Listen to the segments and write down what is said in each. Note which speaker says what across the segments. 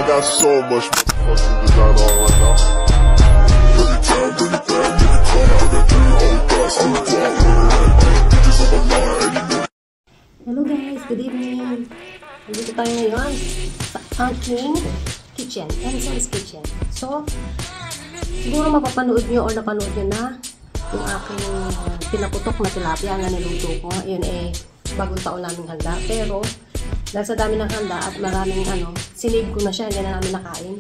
Speaker 1: got so much fucking design on right now.
Speaker 2: Hello guys, good evening. Dito tayo ngayon sa aking kitchen, Enzo's Kitchen. So, siguro mapapanood nyo o napanood nyo na yung aking pinaputok na tilapia na niluto ko. Yun bagong taon naming handa. Pero, dahil sa dami ng handa at maraming sinave ko na siya, hindi na namin nakain.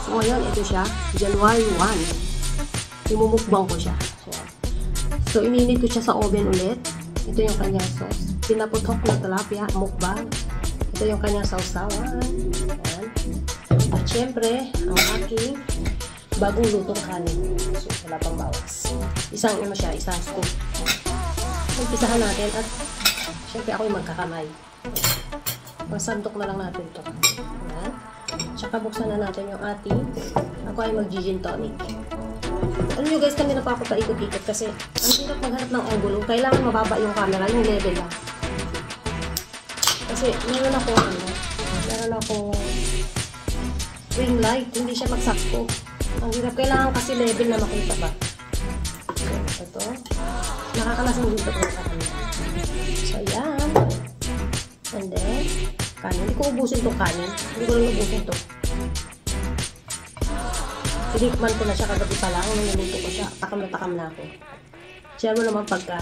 Speaker 2: So, ngayon, ito siya, January 1. Imumukbang ko siya. So, ininit ko siya sa oven ulit. Ito yung kanyang sauce. Pinaputok na tilapia, mukbang. Ito yung kanyang sausawan. Ayan. At syempre, ang aking bagong lutong kanin. So, wala pang bawas. Isang scoop. Umpisahan natin at syempre ako yung magkakamay. Masandok na lang natin ito. Ayan. Tsaka buksan na natin yung ating. Ako ay mag-gin tonic. Alam nyo guys, kami napapaikot-ikot kasi ang hirap maghanap ng angulo. Kailangan mababa yung camera, yung level lang. Kasi meron ako ring light, hindi siya magsakto. Ang hirap, kailangan kasi level na makita ba. So, ito. Nakakalasing dito ko sa camera. So, ayan. And then, kanin. Hindi ko ubusin itong kanin. Hindi ko lang ubusin ito. Tinikman ko na siya kagabi pa lang. Niluto ko siya. Takam na ako. Share mo naman pagka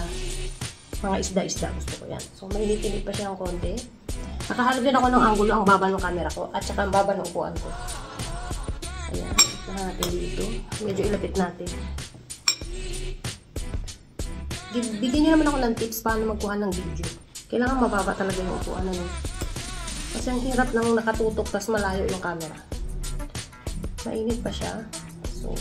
Speaker 2: mga isda-isda gusto ko yan. So, mainit-init pa siya ng konti. Nakahalap din ako ng angulo ang baba ng camera ko at saka ang baba ng upuan ko. Ayan. Natin dito. Medyo ilapit natin. Bigyan nyo naman ako ng tips paano magkuha ng video. Kailangan mababa talaga yung upuan. Kasi ang hirap nang nakatutok tas malayo yung camera. Mainit pa siya. So,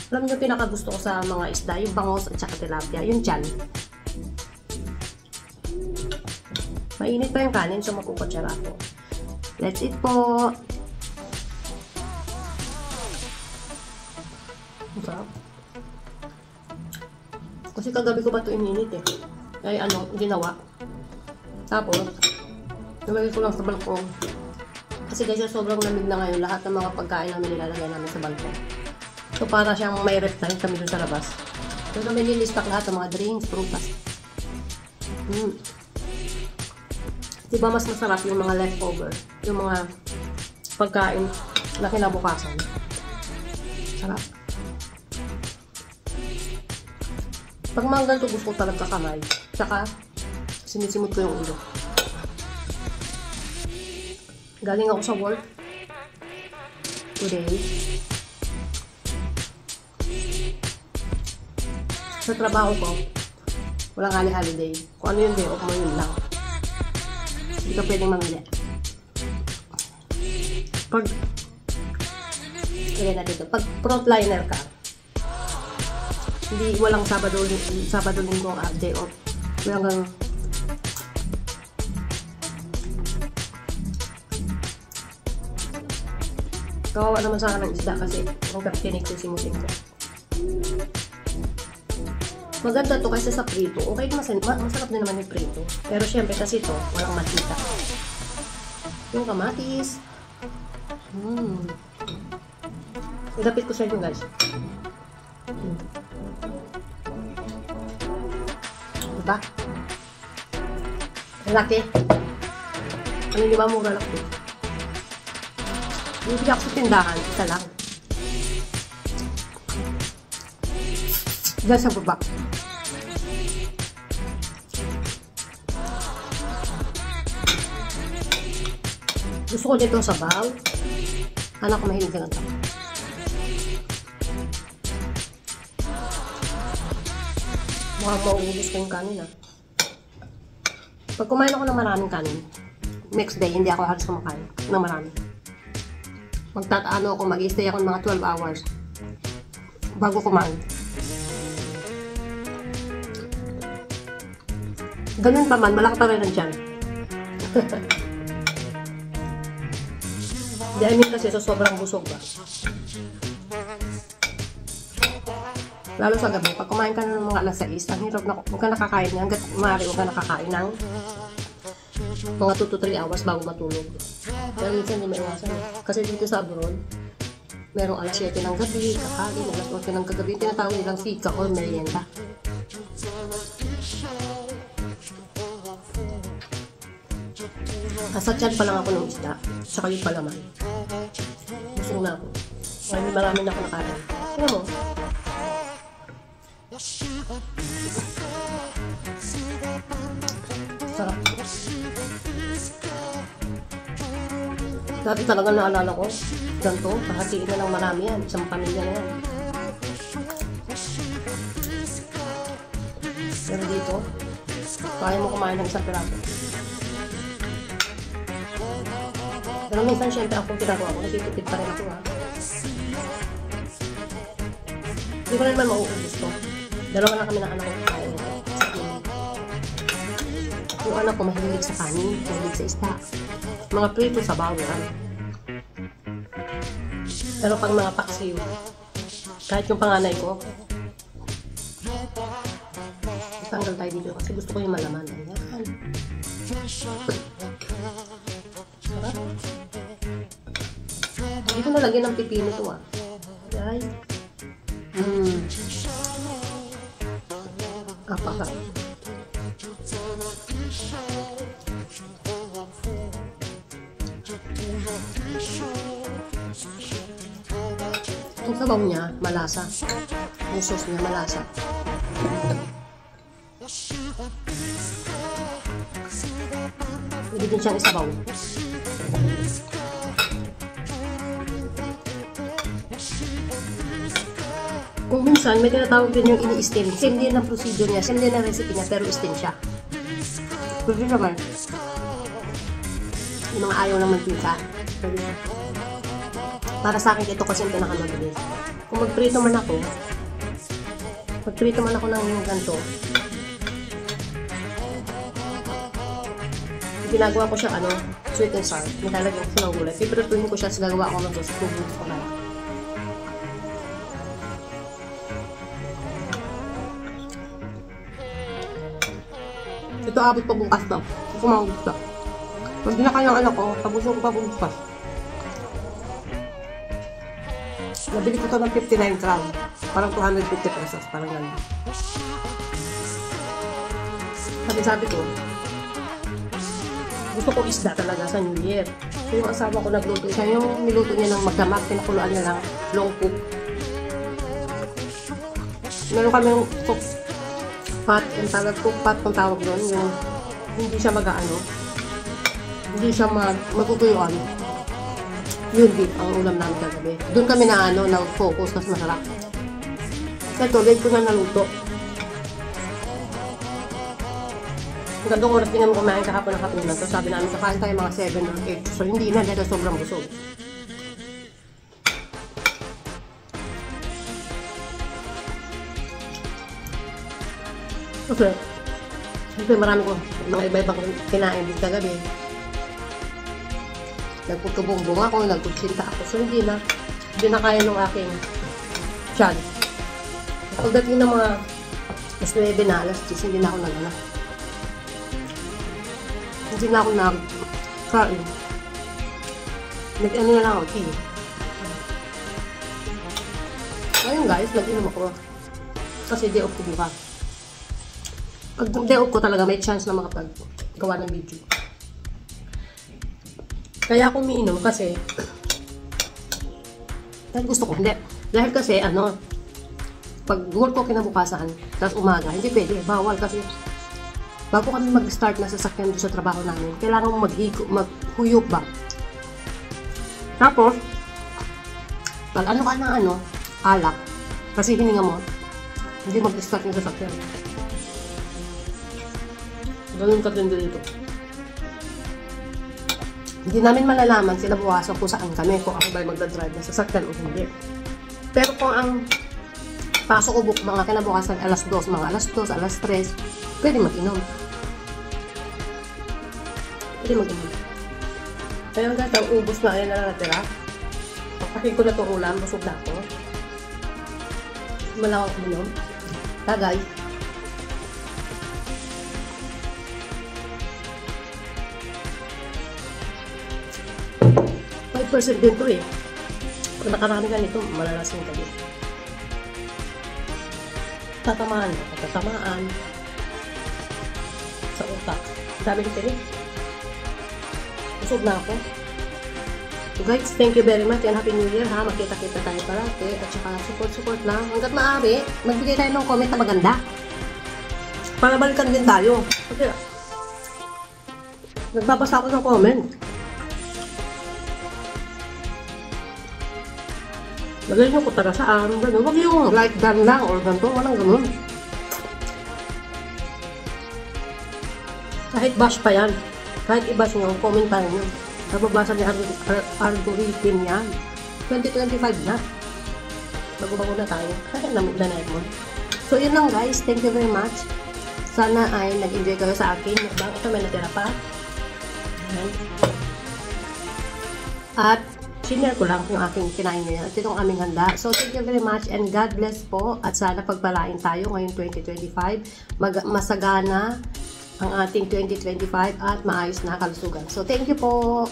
Speaker 2: alam nyo, pinakagusto ko sa mga isda, yung bangos at saka tilapia, yung tiyan. Mainit pa yung kanin, so makukutsara ko. Let's eat po! Ang sarap. Kasi kagabi ko ba ito ininit eh. Ay ginawa. Tapos, nalagay ko lang sa balkon. Kasi guys, sobrang lamig na ngayon, lahat ng mga pagkain namin nilalagay namin sa balkon. So, para siyang may rep time kami dun sa labas. So, kami nilistak lahat ng mga drinks, prutas. Diba mas masarap yung mga leftover? Yung mga pagkain na kinabukasan. Sarap. Pag mga ganito, gusto ko talaga kamay. Tsaka, sinisimot ko yung ulo. Galing ako sa work today. Sa trabaho ko, walang holiday. Kung ano yung day off mo, yun lang. Hindi ka pwedeng mamili. Pag frontliner ka, hindi walang Sabado Linggo day off. Walang kawawa naman sa akin ng isda kasi ang kapitinig ko simutin ko. Maganda to kasi sa prito. Okay, masarap din naman yung prito. Pero syempre kasi ito, walang mantika. Yung kamatis. Ilapit ko sa inyo guys. Diba? Ang laki. Ano di ba mura lang ito? Hindi ako sa tindahan, isa lang. Diyan sa baba. Gusto ko dito sa sabaw. Anak ko mahilig ka ng tao. Mukhang mauubos ko yung kanin Pag kumain ako ng maraming kanin, next day hindi ako halos kumakain ng marami. Mag-i-stay ako ng mga 12 hours bago kumain. Ganun pa man, malaki pa rin ang tiyan. I mean kasi so sobrang busog ba. Lalo sa gabi, pag kumain ka ng mga alas 6, ang hirap na, huwag ka nakakain hanggat maaari huwag ka nakakain ng Mga 2 to 3 hours bago matulog. Pero minsan hindi maiwasan. Kasi dito sa abroad, merong alas 7 ng gabi, kakain, alas 8 ng kagabi, tinatawag nilang fika or merienda. Nasa tiyan pa lang ako ng isda, tsaka yung palaman. Busog na ako. Ngayon marami na ako nakain. Tingnan mo. Sarap. Dati talaga naalala ko, ganito, pahatiin na lang marami yan, isang pamilya na yan. Pero dito, kaya mo kumain ng isang piraso. Pero minsan syempre ako ginagawa ko, nagtitipid pa rin ako ha. Hindi ko naman mauubos to. Dalawa na kami ng anak ko kakain nito. Yung anak ko mahilig sa kanin, mahilig sa isda. Mga prito sa bawang. Pero pag mga paksiw, kahit yung panganay ko, tanggal tayo dito kasi gusto ko yung malaman. Ayan. Sarap. Hindi ko nalagyan ng pipino to ah. Ay. Apaka. Ang sabaw niya, malasa. Ang sauce niya, malasa. Pwede din siyang isabaw. Kung minsan, may tinatawag din yung ini-steam. Same din ang procedure niya, same din ang recipe niya, pero steam siya. Pwede naman. Yung mga ayaw naman pizza. Para sa akin, ito kasi yung pinakamabilis. Kung magprito man ako ng ganito, ginagawa ko siya, sweet and sour. Nilalagyan ko siya ng gulay. Piprituhin ko siya, gagawa ako ng sauce. Kubulis ko lang. Ito abot pa bukas daw. Ito kumawag daw. Pag dinakain ang anak ko, tapusin ko pa bukas. Nabili ko ito ng 59 crown. Parang 250 pesos. Parang gano'n. Sabi ko, gusto ko isda talaga sa New Year. So yung asawa ko nagluto siya. Yung niluto niya ng magdamag, pinakuluan niya lang long cook. Meron kami yung cook pot, yung tawag cook pot kung tawag doon. Yung hindi siya hindi siya magtutuyuan. Yun din ang ulam namin kagabi. Doon kami na-focus kasi masarap. Ito, late ko na naluto. Gandong oras din namin kumain kahapon ng hapunan. So sabi namin, kakain tayo mga 7 or 8. So hindi na, dahil sobrang busog. Okay. Siyempre marami ko mga iba-ibang kinain din kagabi. Nagputubong-bong ako, nagputsinta ako. So hindi na kaya ng aking tiyan. Pagdating ng mga mas 9 na, alas 10, hindi na ako nagana. Hindi na ako nag-kain. Nag-ano na lang ako, tea. Ngayon guys, nag-inom ako. Kasi day off ko bukas. Pag day off ko talaga, may chance na makapag-gawa ng video. Kaya ako umiinom kasi dahil gusto ko, hindi. Dahil kasi, pag work ko kinabukasan, tapos umaga, hindi pwede, bawal kasi bago kami mag-start na sasakyan doon sa trabaho namin, kailangan mo maghuyop ba. Tapos, pag ka ng alak, kasi hininga mo, hindi mag-start yung sasakyan. Ganun katindi dito. Hindi namin malalaman sila buwasan kung saan kami, kung ako ba'y magdadrive na sasakyan o hindi. Pero kung ang pasok ko mga kinabukasan alas 2, alas 3, pwede mag-inom. Kaya guys, ang ubos na ayan na natira. Pagpakin ko na itong ulam, busog na ako. Malawang uminom. Guys. 100% din to eh. Kung nakarami ka nito, malalasing ka din. Tatamaan. Sa utak. Dami nito eh. Busog na ako. So guys, thank you very much and Happy New Year ha. Magkita-kita tayo parati. At saka support lang. Hanggat maaari, magbigay tayo ng comment na maganda. Para balikan din tayo. Kasi, nagbabasa ako ng comment. Lagay nyo ko taga saan. Gano'n. Huwag yung like done lang or ganito. Walang ganun. Kahit bash pa yan. Kahit i-bash nyo, comment pa rin yun. Nababasa ni algorithm yan. 2025 na. Bago-bago na tayo. Kaya namigdanay mo. So, yun lang guys. Thank you very much. Sana ay nag-enjoy kayo sa akin. Mukbang. Ito may natira pa. Ayan. At, sinare ko lang kung aking kinain nyo yan. At itong aming handa. So, thank you very much and God bless po. At sana pagpalain tayo ngayong 2025. Masagana ang ating 2025 at maayos na kalusugan. So, thank you po!